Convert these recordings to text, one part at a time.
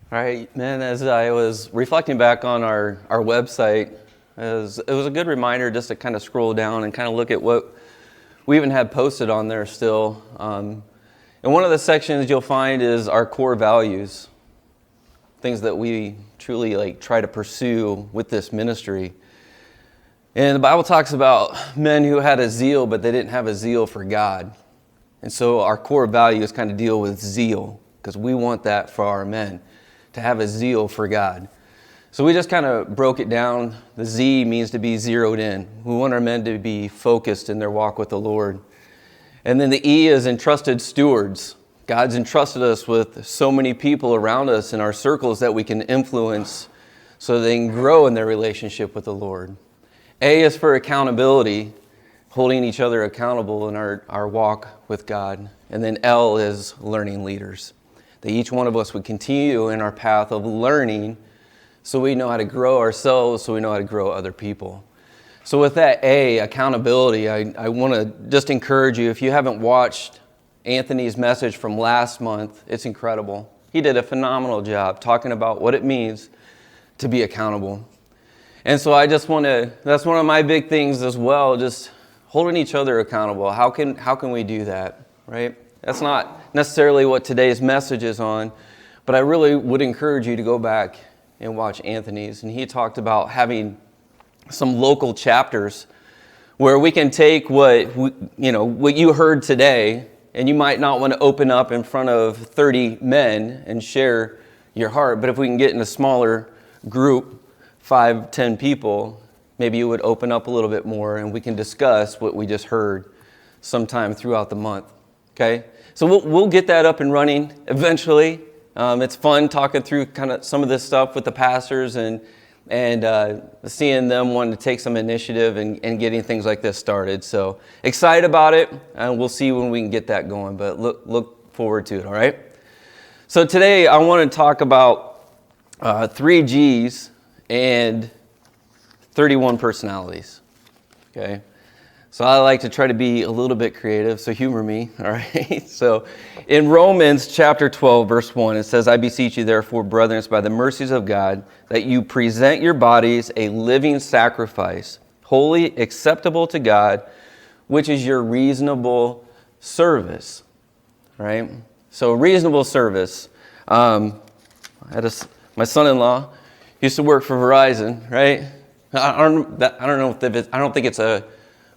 All right, man, as I was reflecting back on our website, it was a good reminder just to kind of scroll down and kind of look at what we even have posted on there still. And one of the sections you'll find is our core values, things that we truly try to pursue with this ministry. And the Bible talks about men who had a zeal, but they didn't have a zeal for God. And so our core values kind of deal with zeal, because we want that for our men, to have a zeal for God. So we just kind of broke it down. The Z means to be zeroed in. We want our men to be focused in their walk with the Lord. And then the E is entrusted stewards. God's entrusted us with so many people around us in our circles that we can influence so they can grow in their relationship with the Lord. A is for accountability, holding each other accountable in our walk with God. And then L is learning leaders. That each one of us would continue in our path of learning so we know how to grow ourselves, so we know how to grow other people. So with that A, accountability, I want to just encourage you, if you haven't watched Anthony's message from last month, it's incredible. He did a phenomenal job talking about what it means to be accountable. And so I just want to, that's one of my big things as well, just holding each other accountable. How can we do that, right? That's not necessarily what today's message is on, but I really would encourage you to go back and watch Anthony's. And he talked about having some local chapters where we can take what you heard today, and you might not want to open up in front of 30 men and share your heart, but if we can get in a smaller group, 5, 10 people, maybe you would open up a little bit more and we can discuss what we just heard sometime throughout the month. Okay, so we'll get that up and running eventually. It's fun talking through kind of some of this stuff with the pastors and seeing them wanting to take some initiative and getting things like this started. So excited about it, and we'll see when we can get that going. But look forward to it. All right. So today I want to talk about 3 G's and 31 personalities. Okay. So I like to try to be a little bit creative, so humor me, all right? So in Romans chapter 12, verse 1, it says, I beseech you therefore, brethren, by the mercies of God, that you present your bodies a living sacrifice, holy, acceptable to God, which is your reasonable service, right? So reasonable service. My son-in-law used to work for Verizon, right? I don't think it's a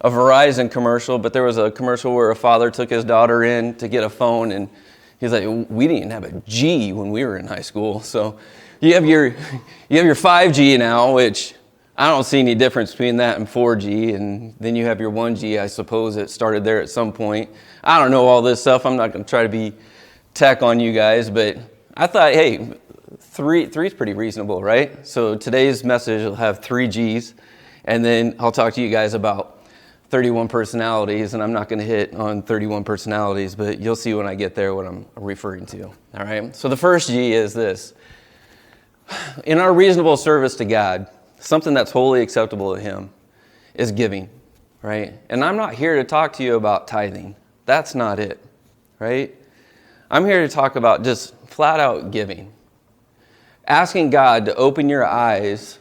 Verizon commercial, but there was a commercial where a father took his daughter in to get a phone, and he's like, we didn't even have a G when we were in high school. So you have your 5G now, which I don't see any difference between that and 4G, and then you have your 1G. I suppose it started there at some point. I don't know all this stuff. I'm not going to try to be tech on you guys, but I thought, hey, three is pretty reasonable, right? So today's message will have 3 G's, and then I'll talk to you guys about 31 personalities, and I'm not going to hit on 31 personalities, but you'll see when I get there what I'm referring to. All right. So the first G is this. In our reasonable service to God, something that's wholly acceptable to Him is giving, right? And I'm not here to talk to you about tithing. That's not it, right? I'm here to talk about just flat out giving. Asking God to open your eyes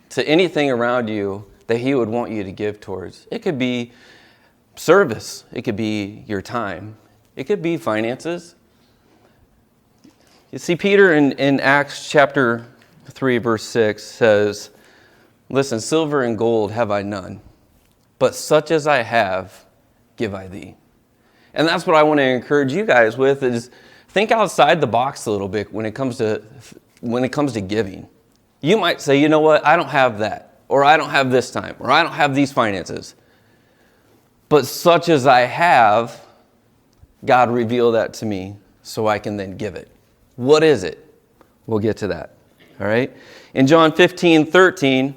to anything around you that He would want you to give towards. It could be service. It could be your time. It could be finances. You see, Peter in Acts chapter 3, verse 6 says, listen, silver and gold have I none, but such as I have, give I thee. And that's what I want to encourage you guys with, is think outside the box a little bit when it comes to giving. You might say, you know what, I don't have that. Or I don't have this time, or I don't have these finances. But such as I have, God revealed that to me so I can then give it. What is it? We'll get to that. All right? In John 15:13,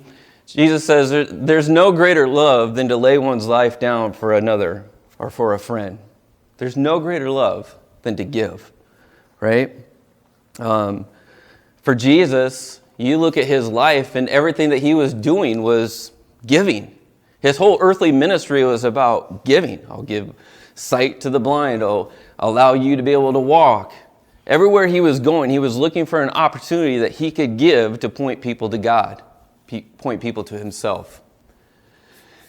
Jesus says, there's no greater love than to lay one's life down for another or for a friend. There's no greater love than to give, right? For Jesus, you look at His life, and everything that He was doing was giving. His whole earthly ministry was about giving. I'll give sight to the blind. I'll allow you to be able to walk. Everywhere he was going, he was looking for an opportunity that he could give to point people to God, point people to himself.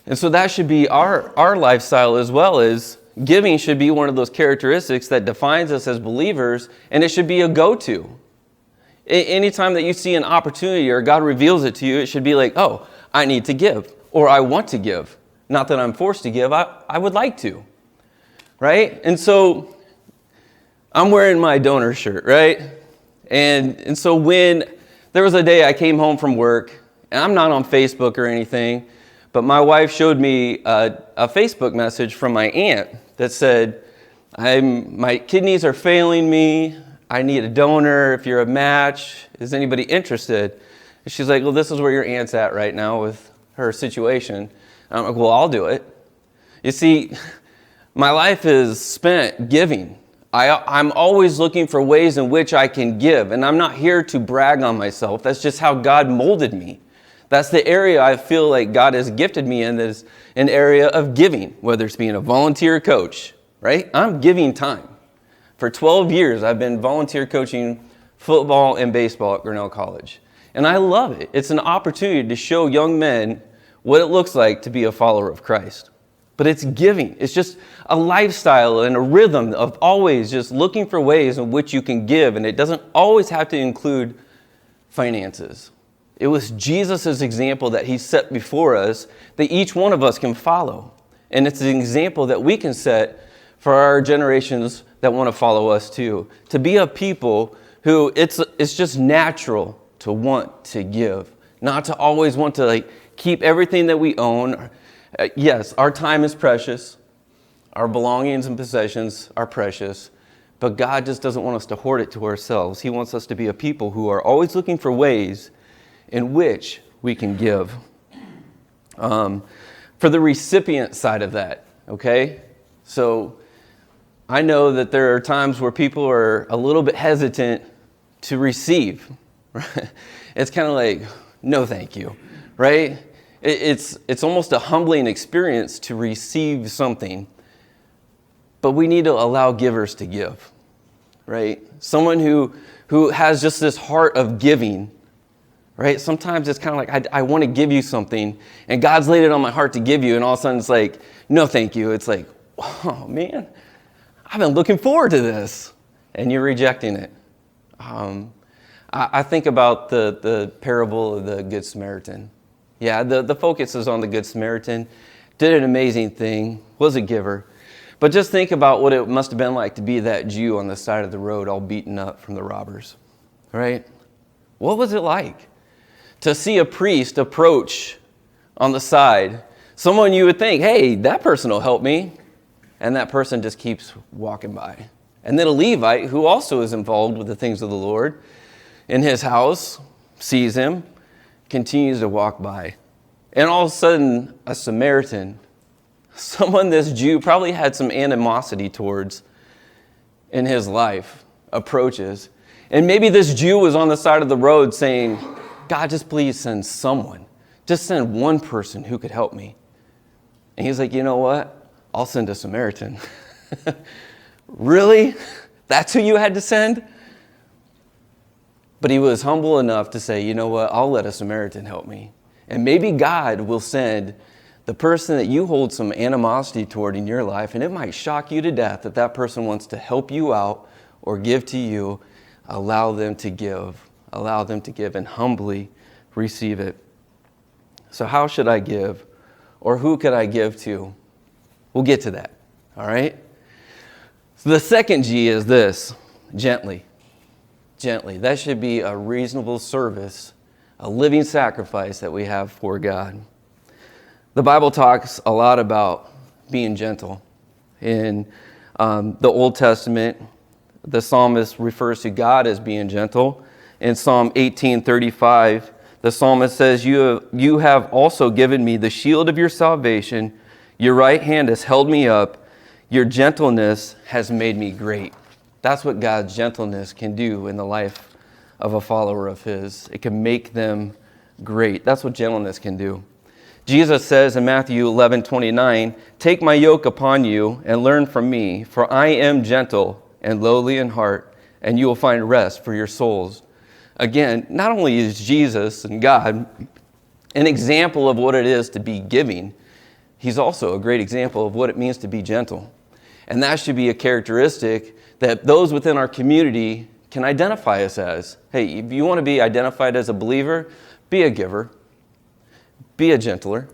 And so that should be our lifestyle as well. As giving should be one of those characteristics that defines us as believers, and it should be a go-to. Anytime that you see an opportunity or God reveals it to you, it should be like, oh, I need to give, or I want to give. Not that I'm forced to give, I would like to, right? And so I'm wearing my donor shirt, right? And so when there was a day I came home from work, and I'm not on Facebook or anything, but my wife showed me a Facebook message from my aunt that said, my kidneys are failing me. I need a donor. If you're a match, is anybody interested? And she's like, well, this is where your aunt's at right now with her situation. And I'm like, well, I'll do it. You see, my life is spent giving. I'm always looking for ways in which I can give. And I'm not here to brag on myself. That's just how God molded me. That's the area I feel like God has gifted me in, is an area of giving, whether it's being a volunteer coach, right? I'm giving time. For 12 years, I've been volunteer coaching football and baseball at Grinnell College. And I love it. It's an opportunity to show young men what it looks like to be a follower of Christ. But it's giving. It's just a lifestyle and a rhythm of always just looking for ways in which you can give. And it doesn't always have to include finances. It was Jesus' example that he set before us that each one of us can follow. And it's an example that we can set for our generations that want to follow us too. To be a people who it's just natural to want to give. Not to always want to keep everything that we own. Yes, our time is precious. Our belongings and possessions are precious. But God just doesn't want us to hoard it to ourselves. He wants us to be a people who are always looking for ways in which we can give. For the recipient side of that, okay? So I know that there are times where people are a little bit hesitant to receive. It's kind of like, no thank you, right? It's almost a humbling experience to receive something. But we need to allow givers to give, right? Someone who has just this heart of giving, right? Sometimes it's kind of like, I want to give you something, and God's laid it on my heart to give you, and all of a sudden it's like, no thank you. It's like, oh man, I've been looking forward to this, and you're rejecting it. I think about the parable of the Good Samaritan. Yeah, the focus is on the Good Samaritan, did an amazing thing, was a giver. But just think about what it must have been like to be that Jew on the side of the road all beaten up from the robbers, right? What was it like to see a priest approach on the side, someone you would think, hey, that person will help me, and that person just keeps walking by. And then a Levite, who also is involved with the things of the Lord, in his house, sees him, continues to walk by. And all of a sudden, a Samaritan, someone this Jew probably had some animosity towards in his life, approaches. And maybe this Jew was on the side of the road saying, God, just please send someone. Just send one person who could help me. And he's like, you know what? I'll send a Samaritan. Really? That's who you had to send? But he was humble enough to say, you know what? I'll let a Samaritan help me. And maybe God will send the person that you hold some animosity toward in your life, and it might shock you to death that that person wants to help you out or give to you. Allow them to give. Allow them to give and humbly receive it. So how should I give? Or who could I give to? We'll get to that. All right? So the second G is this: gently. Gently. That should be a reasonable service, a living sacrifice that we have for God. The Bible talks a lot about being gentle. In the Old Testament, the psalmist refers to God as being gentle. In Psalm 18:35, the psalmist says, you have also given me the shield of your salvation. Your right hand has held me up. Your gentleness has made me great. That's what God's gentleness can do in the life of a follower of his. It can make them great. That's what gentleness can do. Jesus says in Matthew 11:29, take my yoke upon you and learn from me, for I am gentle and lowly in heart, and you will find rest for your souls. Again, not only is Jesus and God an example of what it is to be giving, he's also a great example of what it means to be gentle. And that should be a characteristic that those within our community can identify us as. Hey, if you want to be identified as a believer, be a giver, be a gentler,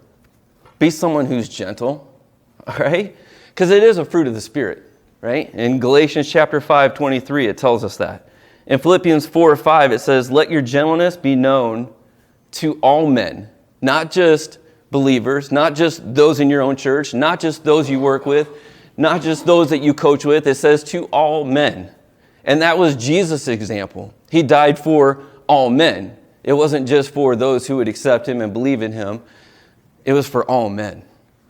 be someone who's gentle, all right? Because it is a fruit of the Spirit, right? In Galatians chapter 5:23, it tells us that. In Philippians 4:5, it says, let your gentleness be known to all men, not just believers, not just those in your own church, not just those you work with, not just those that you coach with. It says to all men. And that was Jesus' example. He died for all men. It wasn't just for those who would accept him and believe in him. It was for all men.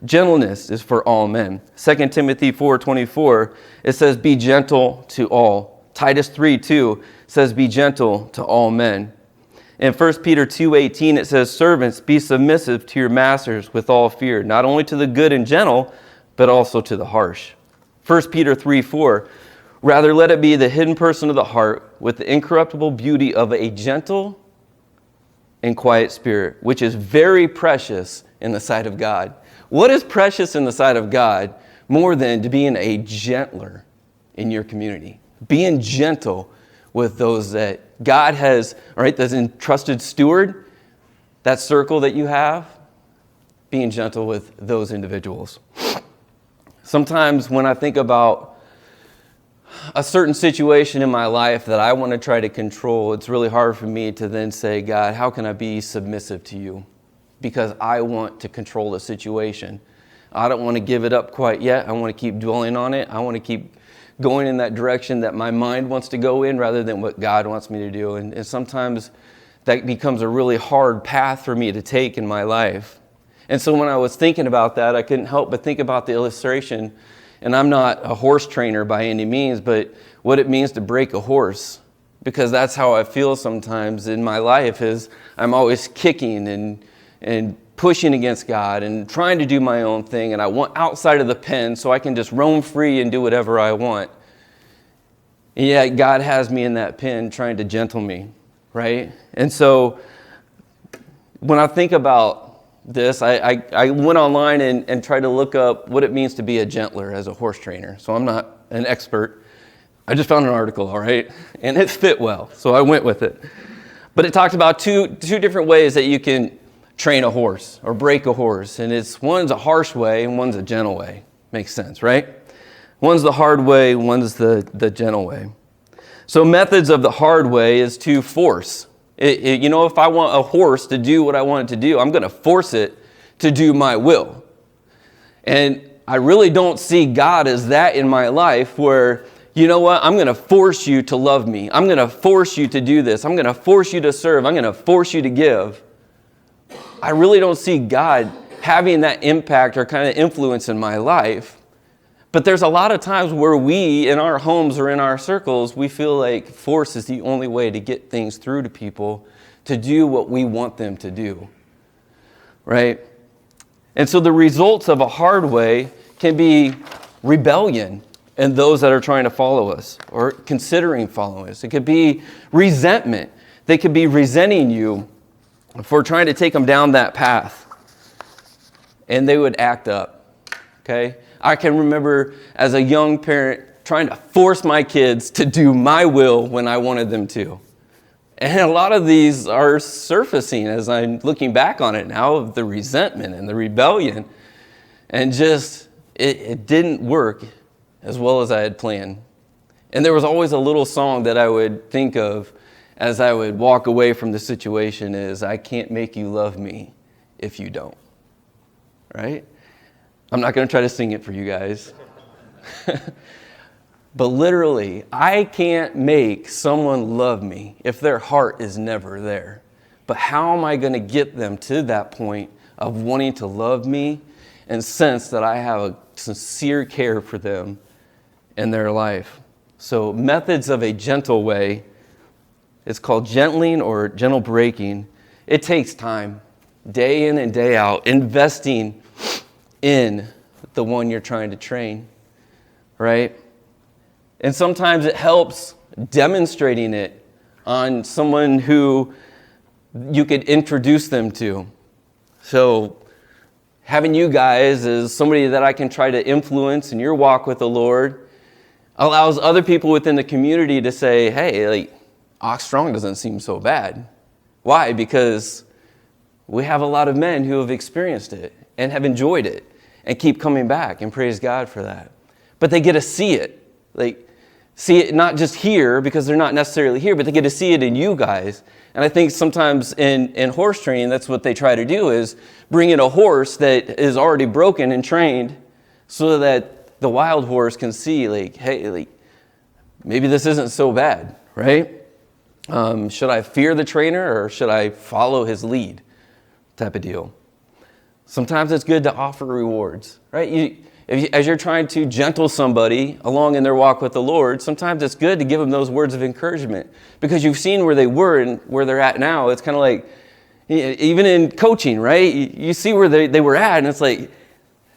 Gentleness is for all men. 2 Timothy 4:24, it says, be gentle to all. Titus 3:2 says, be gentle to all men. In 1 Peter 2:18, it says, servants, be submissive to your masters with all fear, not only to the good and gentle, but also to the harsh. 1 Peter 3:4, rather let it be the hidden person of the heart with the incorruptible beauty of a gentle and quiet spirit, which is very precious in the sight of God. What is precious in the sight of God more than to being a gentler in your community? Being gentle with those that God has, all right, that's entrusted steward, that circle that you have, being gentle with those individuals. Sometimes when I think about a certain situation in my life that I want to try to control, it's really hard for me to then say, God, how can I be submissive to you? Because I want to control the situation. I don't want to give it up quite yet. I want to keep dwelling on it. I want to keep going in that direction that my mind wants to go in rather than what God wants me to do. And sometimes that becomes a really hard path for me to take in my life. And so when I was thinking about that, I couldn't help but think about the illustration. And I'm not a horse trainer by any means, but what it means to break a horse. Because that's how I feel sometimes in my life, is I'm always kicking and pushing against God and trying to do my own thing. And I want outside of the pen so I can just roam free and do whatever I want. And yet God has me in that pen trying to gentle me, right? And so when I think about this, I went online and tried to look up what it means to be a gentler as a horse trainer. So I'm not an expert. I just found an article, all right? And it fit well, so I went with it. But it talked about two different ways that you can train a horse or break a horse. And one's a harsh way and one's a gentle way. Makes sense, right? One's the hard way, one's the gentle way. So methods of the hard way is to force. If I want a horse to do what I want it to do, I'm going to force it to do my will. And I really don't see God as that in my life where, you know what, I'm going to force you to love me. I'm going to force you to do this. I'm going to force you to serve. I'm going to force you to give. I really don't see God having that impact or kind of influence in my life. But there's a lot of times where we, in our homes or in our circles, we feel like force is the only way to get things through to people to do what we want them to do, right? And so the results of a hard way can be rebellion in those that are trying to follow us or considering following us. It could be resentment. They could be resenting you for trying to take them down that path. And they would act up, okay? I can remember as a young parent trying to force my kids to do my will when I wanted them to. And a lot of these are surfacing as I'm looking back on it now, of the resentment and the rebellion. And just, it didn't work as well as I had planned. And there was always a little song that I would think of as I would walk away from the situation is, I can't make you love me if you don't, right? I'm not going to try to sing it for you guys. But literally, I can't make someone love me if their heart is never there. But how am I going to get them to that point of wanting to love me and sense that I have a sincere care for them in their life? So methods of a gentle way, it's called gentling or gentle breaking. It takes time, day in and day out, investing in the one you're trying to train, right? And sometimes it helps demonstrating it on someone who you could introduce them to. So having you guys as somebody that I can try to influence in your walk with the Lord allows other people within the community to say, hey, like, Ox Strong doesn't seem so bad. Why? Because we have a lot of men who have experienced it and have enjoyed it and keep coming back, and praise God for that. But they get to see it. Like, see it not just here because they're not necessarily here, but they get to see it in you guys. And I think sometimes in horse training, that's what they try to do, is bring in a horse that is already broken and trained so that the wild horse can see, like, hey, like, maybe this isn't so bad, right? Should I fear the trainer or should I follow his lead type of deal? Sometimes it's good to offer rewards, right? As you're trying to gentle somebody along in their walk with the Lord, sometimes it's good to give them those words of encouragement because you've seen where they were and where they're at now. It's kind of like, even in coaching, right? You see where they were at, and it's like,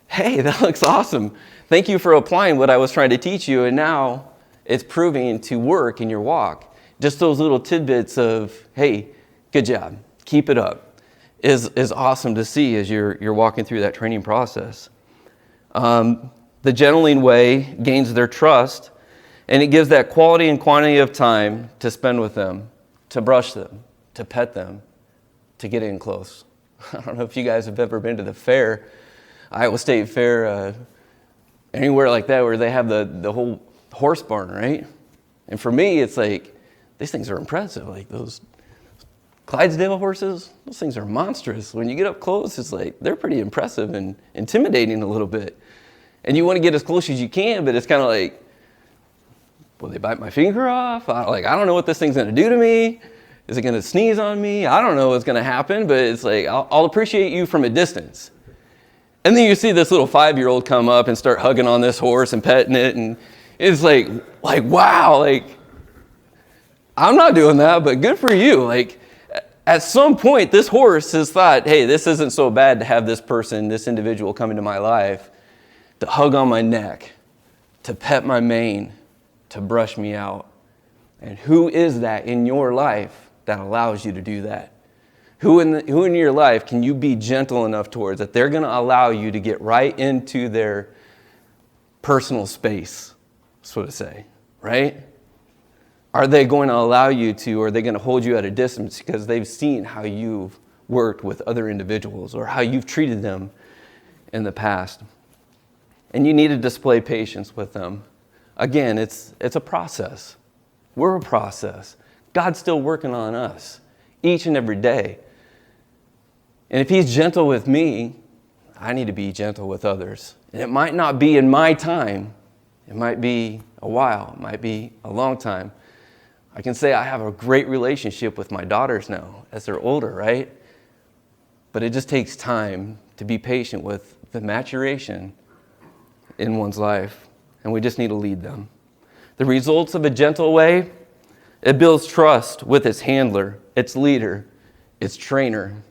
hey, that looks awesome. Thank you for applying what I was trying to teach you, and now it's proving to work in your walk. Just those little tidbits of, hey, good job, keep it up, is awesome to see as you're walking through that training process. The gentling way gains their trust, and it gives that quality and quantity of time to spend with them, to brush them, to pet them, to get in close. I don't know if you guys have ever been to the fair, Iowa State Fair, anywhere like that where they have the whole horse barn, right? And for me, it's like, these things are impressive. Like those Clydesdale horses, those things are monstrous. When you get up close, it's like, they're pretty impressive and intimidating a little bit. And you want to get as close as you can, but it's kind of like, will they bite my finger off? I don't know what this thing's going to do to me. Is it going to sneeze on me? I don't know what's going to happen, but it's like, I'll appreciate you from a distance. And then you see this little 5-year-old come up and start hugging on this horse and petting it, and it's like wow, like, I'm not doing that, but good for you. Like, at some point, this horse has thought, hey, this isn't so bad to have this person, this individual come into my life, to hug on my neck, to pet my mane, to brush me out. And who is that in your life that allows you to do that? Who in your life can you be gentle enough towards that they're going to allow you to get right into their personal space, so to say, right? Are they going to allow you to, or are they going to hold you at a distance because they've seen how you've worked with other individuals or how you've treated them in the past? And you need to display patience with them. Again, it's a process. We're a process. God's still working on us each and every day. And if He's gentle with me, I need to be gentle with others. And it might not be in my time. It might be a while. It might be a long time. I can say I have a great relationship with my daughters now as they're older, right? But it just takes time to be patient with the maturation in one's life, and we just need to lead them. The results of a gentle way, it builds trust with its handler, its leader, its trainer.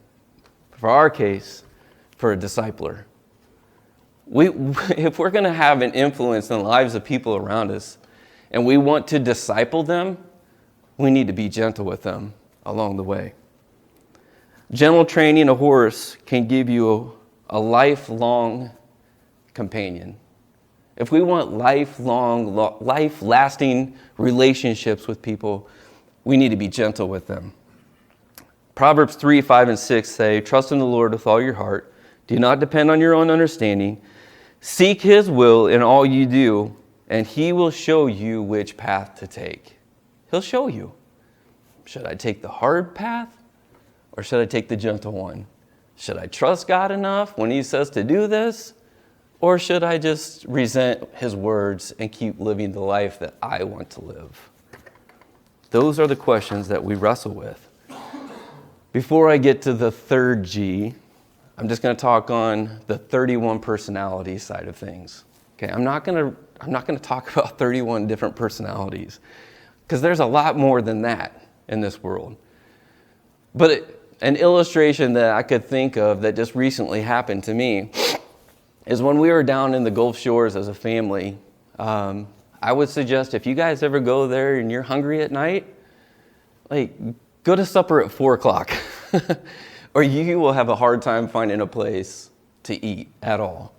For our case, for a discipler. If we're going to have an influence in the lives of people around us, and we want to disciple them, we need to be gentle with them along the way. Gentle training a horse can give you a lifelong companion. If we want life-lasting relationships with people, we need to be gentle with them. Proverbs 3, 5, and 6 say, trust in the Lord with all your heart. Do not depend on your own understanding. Seek His will in all you do, and He will show you which path to take. He'll show you. Should I take the hard path or should I take the gentle one? Should I trust God enough when He says to do this? Or should I just resent His words and keep living the life that I want to live? Those are the questions that we wrestle with. Before I get to the third G, I'm just going to talk on the 31 personality side of things. Okay, I'm not going to talk about 31 different personalities because there's a lot more than that in this world. But an illustration that I could think of that just recently happened to me is when we were down in the Gulf Shores as a family. I I would suggest if you guys ever go there and you're hungry at night, like, go to supper at 4 o'clock. Or you will have a hard time finding a place to eat at all.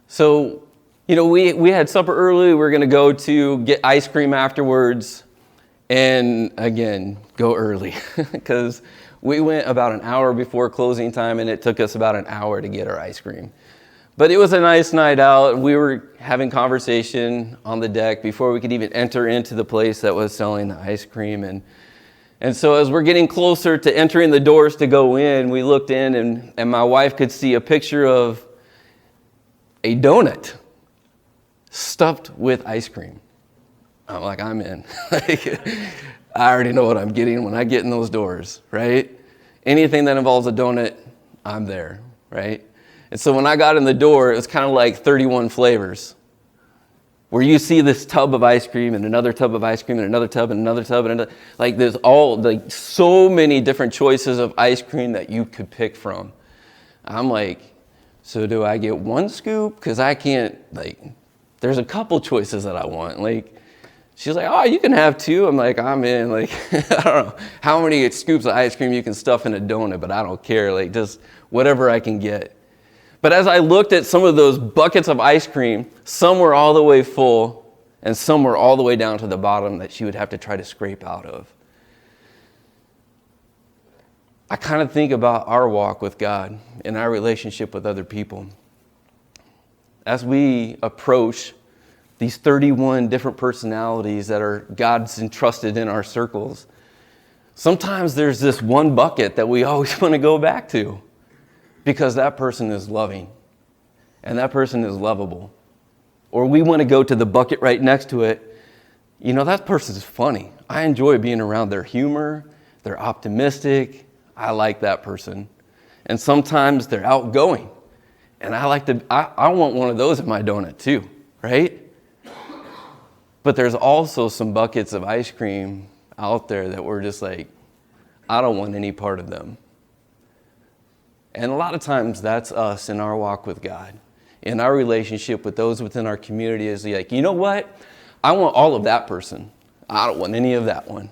So, we had supper early. We were going to go to get ice cream afterwards. And again, go early. Because we went about an hour before closing time, and it took us about an hour to get our ice cream. But it was a nice night out. We were having conversation on the deck before we could even enter into the place that was selling the ice cream. And so as we're getting closer to entering the doors to go in, we looked in, and my wife could see a picture of a donut stuffed with ice cream. I'm like, I'm in. I already know what I'm getting when I get in those doors, right? Anything that involves a donut, I'm there, right? And so when I got in the door, it was kind of like 31 flavors, where you see this tub of ice cream and another tub of ice cream and another tub and another tub and another, like there's so many different choices of ice cream that you could pick from. I'm like, so do I get one scoop? Because I can't, there's a couple choices that I want. She's like, oh, you can have 2. I'm like, I'm in. I don't know how many scoops of ice cream you can stuff in a donut, but I don't care. Just whatever I can get. But as I looked at some of those buckets of ice cream, some were all the way full, and some were all the way down to the bottom that she would have to try to scrape out of. I kind of think about our walk with God and our relationship with other people. As we approach these 31 different personalities that are God's entrusted in our circles, sometimes there's this one bucket that we always want to go back to because that person is loving and that person is lovable. Or we want to go to the bucket right next to it. That person is funny. I enjoy being around their humor. They're optimistic. I like that person. And sometimes they're outgoing. And I want one of those in my donut too, right? But there's also some buckets of ice cream out there that we're just like, I don't want any part of them. And a lot of times that's us in our walk with God. In our relationship with those within our community is like, you know what? I want all of that person. I don't want any of that one.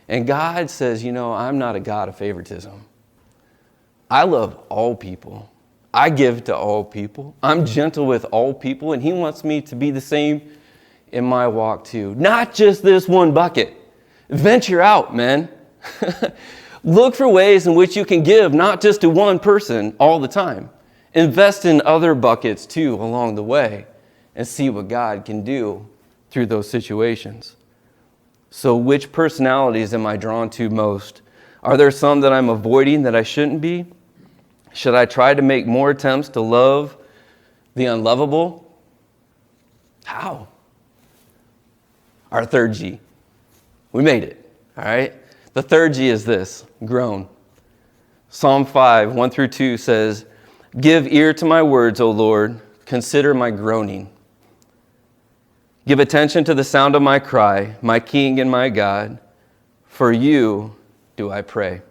And God says, I'm not a God of favoritism. I love all people. I give to all people. I'm gentle with all people. And He wants me to be the same in my walk too. Not just this one bucket. Venture out, man. Look for ways in which you can give, not just to one person all the time. Invest in other buckets too along the way and see what God can do through those situations. So which personalities am I drawn to most? Are there some that I'm avoiding that I shouldn't be? Should I try to make more attempts to love the unlovable? How? Our third G. We made it, all right? The third G is this, groan. Psalm 5, 1-2 says, give ear to my words, O Lord. Consider my groaning. Give attention to the sound of my cry, my King and my God. For you do I pray.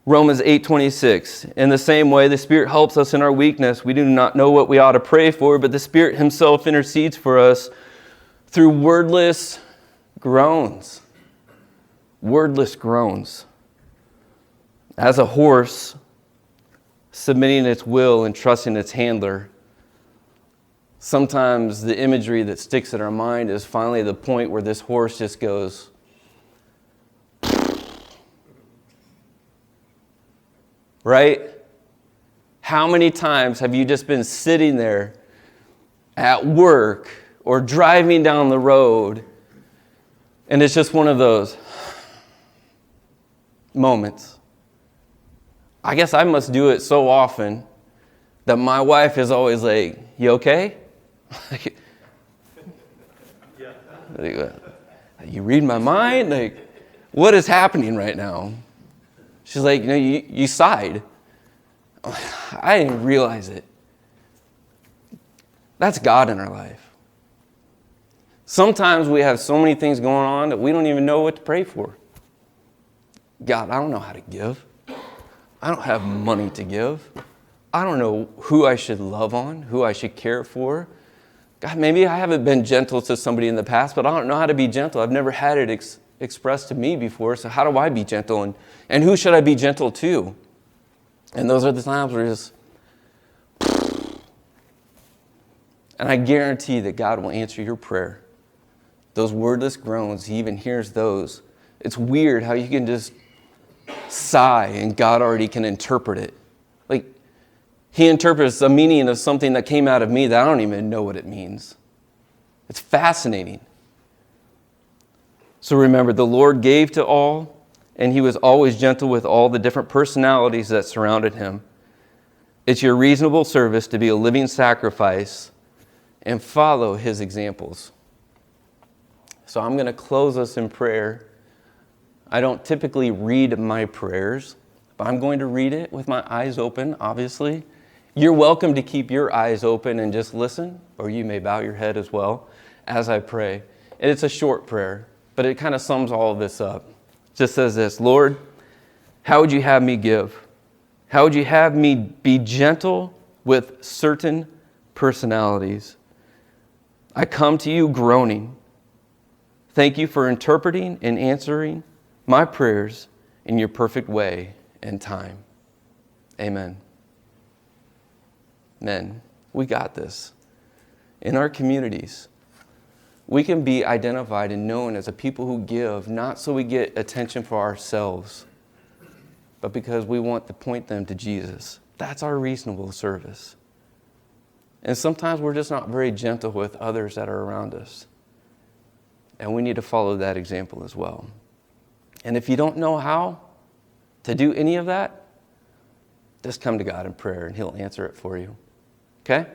Romans 8:26. In the same way, the Spirit helps us in our weakness. We do not know what we ought to pray for, but the Spirit Himself intercedes for us through wordless groans. Wordless groans. As a horse submitting its will and trusting its handler, sometimes the imagery that sticks in our mind is finally the point where this horse just goes, right? How many times have you just been sitting there at work or driving down the road and it's just one of those moments? I guess I must do it so often that my wife is always like, you okay? You read my mind? What is happening right now? She's like, you sighed. I didn't realize it. That's God in our life. Sometimes we have so many things going on that we don't even know what to pray for. God, I don't know how to give. I don't have money to give. I don't know who I should love on, who I should care for. God, maybe I haven't been gentle to somebody in the past, but I don't know how to be gentle. I've never had it expressed to me before, so how do I be gentle? And who should I be gentle to? And those are the times where just... And I guarantee that God will answer your prayer. Those wordless groans, He even hears those. It's weird how you can just sigh and God already can interpret it. Like, He interprets the meaning of something that came out of me that I don't even know what it means. It's fascinating. So remember, the Lord gave to all, and He was always gentle with all the different personalities that surrounded Him. It's your reasonable service to be a living sacrifice and follow His examples. So I'm going to close us in prayer. I don't typically read my prayers, but I'm going to read it with my eyes open, obviously. You're welcome to keep your eyes open and just listen, or you may bow your head as well as I pray. And it's a short prayer, but it kind of sums all of this up. It just says this: Lord, how would you have me give? How would you have me be gentle with certain personalities? I come to you groaning. Thank you for interpreting and answering my prayers in your perfect way and time. Amen. Men, we got this. In our communities, we can be identified and known as a people who give, not so we get attention for ourselves, but because we want to point them to Jesus. That's our reasonable service. And sometimes we're just not very gentle with others that are around us. And we need to follow that example as well. And if you don't know how to do any of that, just come to God in prayer and He'll answer it for you. Okay?